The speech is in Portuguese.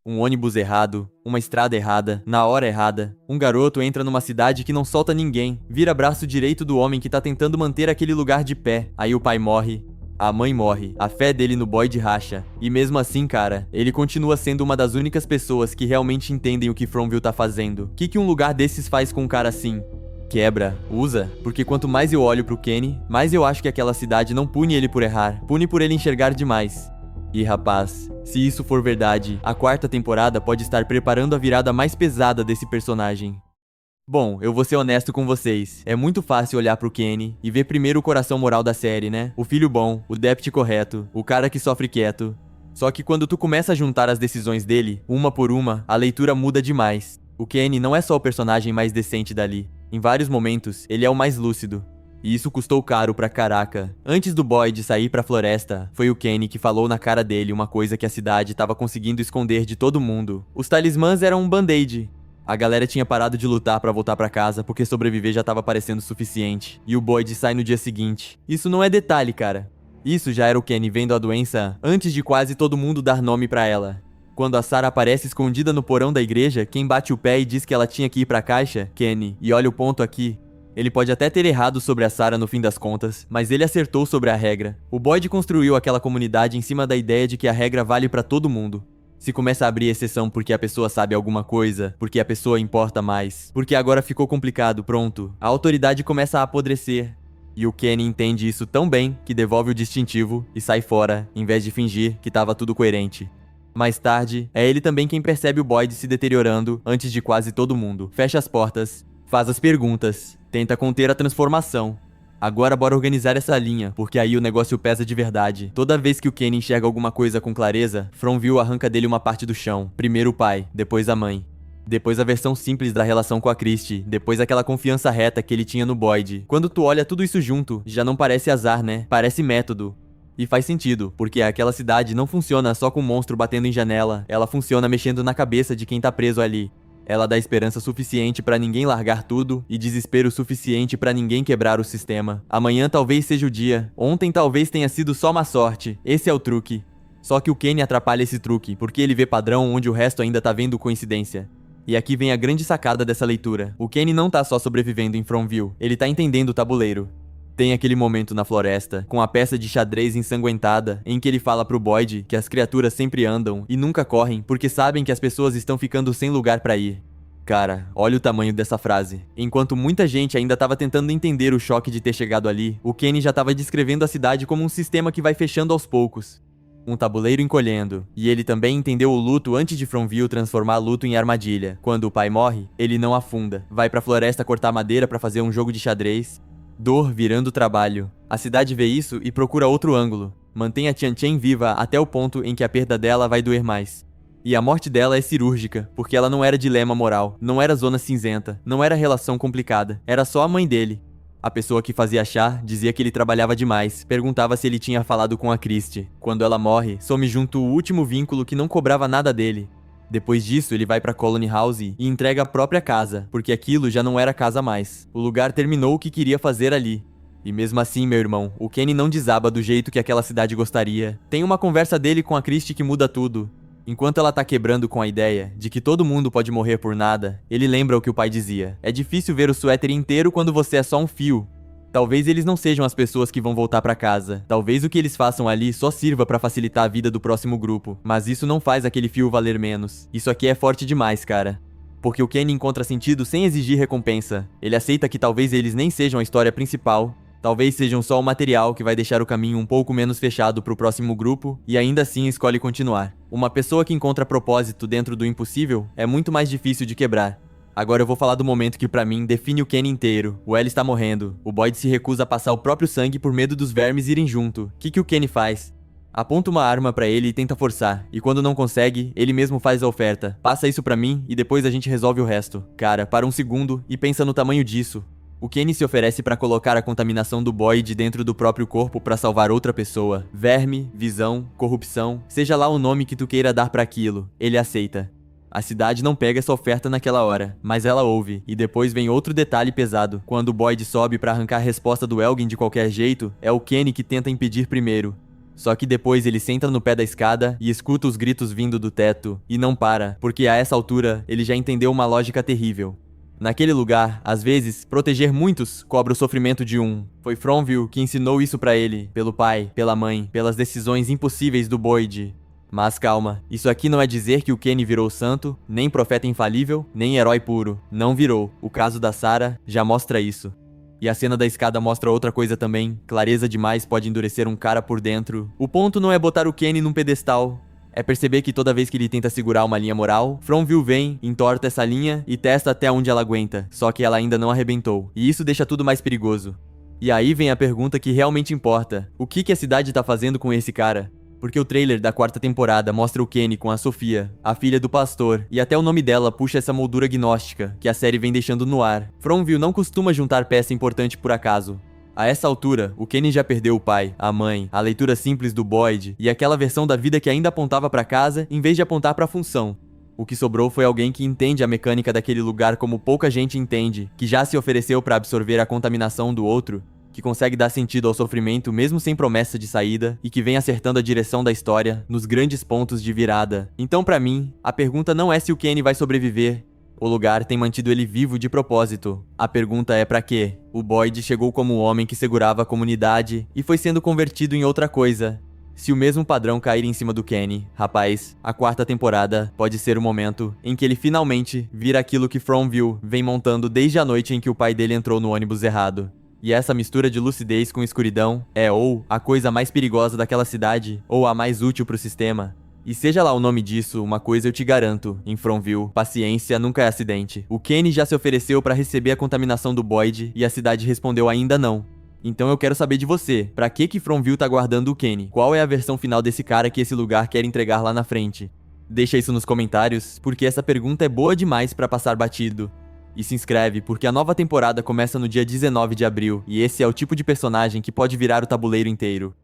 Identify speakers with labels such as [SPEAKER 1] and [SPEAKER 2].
[SPEAKER 1] Um ônibus errado, uma estrada errada, na hora errada. Um garoto entra numa cidade que não solta ninguém, vira braço direito do homem que tá tentando manter aquele lugar de pé. Aí o pai morre, a mãe morre, a fé dele no Boyd racha. E mesmo assim, cara, ele continua sendo uma das únicas pessoas que realmente entendem o que Fromville tá fazendo. O que um lugar desses faz com um cara assim? Quebra, usa, porque quanto mais eu olho pro Kenny, mais eu acho que aquela cidade não pune ele por errar, pune por ele enxergar demais. E rapaz, se isso for verdade, a quarta temporada pode estar preparando a virada mais pesada desse personagem. Bom, eu vou ser honesto com vocês, é muito fácil olhar pro Kenny e ver primeiro o coração moral da série, né? O filho bom, o deputy correto, o cara que sofre quieto. Só que quando tu começa a juntar as decisões dele, uma por uma, a leitura muda demais. O Kenny não é só o personagem mais decente dali. Em vários momentos, ele é o mais lúcido. E isso custou caro pra caraca. Antes do Boyd sair pra floresta, foi o Kenny que falou na cara dele uma coisa que a cidade tava conseguindo esconder de todo mundo. Os talismãs eram um band-aid. A galera tinha parado de lutar pra voltar pra casa porque sobreviver já tava parecendo suficiente. E o Boyd sai no dia seguinte. Isso não é detalhe, cara. Isso já era o Kenny vendo a doença antes de quase todo mundo dar nome pra ela. Quando a Sarah aparece escondida no porão da igreja, quem bate o pé e diz que ela tinha que ir pra caixa? Kenny. E olha o ponto aqui. Ele pode até ter errado sobre a Sarah no fim das contas, mas ele acertou sobre a regra. O Boyd construiu aquela comunidade em cima da ideia de que a regra vale pra todo mundo. Se começa a abrir exceção porque a pessoa sabe alguma coisa, porque a pessoa importa mais, porque agora ficou complicado, pronto, a autoridade começa a apodrecer. E o Kenny entende isso tão bem que devolve o distintivo e sai fora, em vez de fingir que tava tudo coerente. Mais tarde, é ele também quem percebe o Boyd se deteriorando antes de quase todo mundo. Fecha as portas, faz as perguntas, tenta conter a transformação. Agora bora organizar essa linha, porque aí o negócio pesa de verdade. Toda vez que o Kenny enxerga alguma coisa com clareza, Fromville arranca dele uma parte do chão. Primeiro o pai, depois a mãe. Depois a versão simples da relação com a Christie, depois aquela confiança reta que ele tinha no Boyd. Quando tu olha tudo isso junto, já não parece azar, né? Parece método. E faz sentido, porque aquela cidade não funciona só com um monstro batendo em janela, ela funciona mexendo na cabeça de quem tá preso ali. Ela dá esperança suficiente pra ninguém largar tudo e desespero suficiente pra ninguém quebrar o sistema. Amanhã talvez seja o dia, ontem talvez tenha sido só má sorte, esse é o truque. Só que o Kenny atrapalha esse truque, porque ele vê padrão onde o resto ainda tá vendo coincidência. E aqui vem a grande sacada dessa leitura. O Kenny não tá só sobrevivendo em Fromville, ele tá entendendo o tabuleiro. Tem aquele momento na floresta, com a peça de xadrez ensanguentada, em que ele fala pro Boyd que as criaturas sempre andam e nunca correm porque sabem que as pessoas estão ficando sem lugar pra ir. Cara, olha o tamanho dessa frase. Enquanto muita gente ainda tava tentando entender o choque de ter chegado ali, o Kenny já tava descrevendo a cidade como um sistema que vai fechando aos poucos. Um tabuleiro encolhendo. E ele também entendeu o luto antes de Fromville transformar luto em armadilha. Quando o pai morre, ele não afunda. Vai pra floresta cortar madeira pra fazer um jogo de xadrez. Dor virando trabalho. A cidade vê isso e procura outro ângulo. Mantém a Tian Chen viva até o ponto em que a perda dela vai doer mais. E a morte dela é cirúrgica, porque ela não era dilema moral, não era zona cinzenta, não era relação complicada, era só a mãe dele. A pessoa que fazia chá dizia que ele trabalhava demais, perguntava se ele tinha falado com a Christie. Quando ela morre, some junto o último vínculo que não cobrava nada dele. Depois disso, ele vai pra Colony House e entrega a própria casa, porque aquilo já não era casa mais. O lugar terminou o que queria fazer ali. E mesmo assim, meu irmão, o Kenny não desaba do jeito que aquela cidade gostaria. Tem uma conversa dele com a Christie que muda tudo. Enquanto ela tá quebrando com a ideia de que todo mundo pode morrer por nada, ele lembra o que o pai dizia. É difícil ver o suéter inteiro quando você é só um fio. Talvez eles não sejam as pessoas que vão voltar pra casa. Talvez o que eles façam ali só sirva pra facilitar a vida do próximo grupo. Mas isso não faz aquele fio valer menos. Isso aqui é forte demais, cara. Porque o Kenny encontra sentido sem exigir recompensa. Ele aceita que talvez eles nem sejam a história principal. Talvez sejam só o material que vai deixar o caminho um pouco menos fechado pro próximo grupo, e ainda assim escolhe continuar. Uma pessoa que encontra propósito dentro do impossível é muito mais difícil de quebrar. Agora eu vou falar do momento que pra mim define o Kenny inteiro. O Ellie está morrendo. O Boyd se recusa a passar o próprio sangue por medo dos vermes irem junto. O que o Kenny faz? Aponta uma arma pra ele e tenta forçar. E quando não consegue, ele mesmo faz a oferta. Passa isso pra mim e depois a gente resolve o resto. Cara, para um segundo e pensa no tamanho disso. O Kenny se oferece pra colocar a contaminação do Boyd dentro do próprio corpo pra salvar outra pessoa. Verme, visão, corrupção, seja lá o nome que tu queira dar pra aquilo. Ele aceita. A cidade não pega essa oferta naquela hora, mas ela ouve. E depois vem outro detalhe pesado. Quando o Boyd sobe pra arrancar a resposta do Elgin de qualquer jeito, é o Kenny que tenta impedir primeiro. Só que depois ele senta no pé da escada e escuta os gritos vindo do teto, e não para, porque a essa altura ele já entendeu uma lógica terrível. Naquele lugar, às vezes, proteger muitos cobra o sofrimento de um. Foi Fromville que ensinou isso pra ele, pelo pai, pela mãe, pelas decisões impossíveis do Boyd. Mas calma, isso aqui não é dizer que o Kenny virou santo, nem profeta infalível, nem herói puro. Não virou. O caso da Sarah já mostra isso. E a cena da escada mostra outra coisa também. Clareza demais pode endurecer um cara por dentro. O ponto não é botar o Kenny num pedestal. É perceber que toda vez que ele tenta segurar uma linha moral, Fromville vem, entorta essa linha e testa até onde ela aguenta. Só que ela ainda não arrebentou. E isso deixa tudo mais perigoso. E aí vem a pergunta que realmente importa. O que a cidade tá fazendo com esse cara? Porque o trailer da 4ª temporada mostra o Kenny com a Sofia, a filha do pastor, e até o nome dela puxa essa moldura gnóstica que a série vem deixando no ar. Fromville não costuma juntar peça importante por acaso. A essa altura, o Kenny já perdeu o pai, a mãe, a leitura simples do Boyd e aquela versão da vida que ainda apontava pra casa em vez de apontar pra função. O que sobrou foi alguém que entende a mecânica daquele lugar como pouca gente entende, que já se ofereceu pra absorver a contaminação do outro, que consegue dar sentido ao sofrimento mesmo sem promessa de saída e que vem acertando a direção da história nos grandes pontos de virada. Então, pra mim, a pergunta não é se o Kenny vai sobreviver. O lugar tem mantido ele vivo de propósito. A pergunta é pra quê? O Boyd chegou como o homem que segurava a comunidade e foi sendo convertido em outra coisa. Se o mesmo padrão cair em cima do Kenny, rapaz, a 4ª temporada pode ser o momento em que ele finalmente vira aquilo que Fromville vem montando desde a noite em que o pai dele entrou no ônibus errado. E essa mistura de lucidez com escuridão é ou a coisa mais perigosa daquela cidade, ou a mais útil pro sistema. E seja lá o nome disso, uma coisa eu te garanto, em Fromville, paciência nunca é acidente. O Kenny já se ofereceu pra receber a contaminação do Boyd e a cidade respondeu ainda não. Então eu quero saber de você, pra que Fromville tá guardando o Kenny? Qual é a versão final desse cara que esse lugar quer entregar lá na frente? Deixa isso nos comentários, porque essa pergunta é boa demais pra passar batido. E se inscreve, porque a nova temporada começa no dia 19 de abril, e esse é o tipo de personagem que pode virar o tabuleiro inteiro.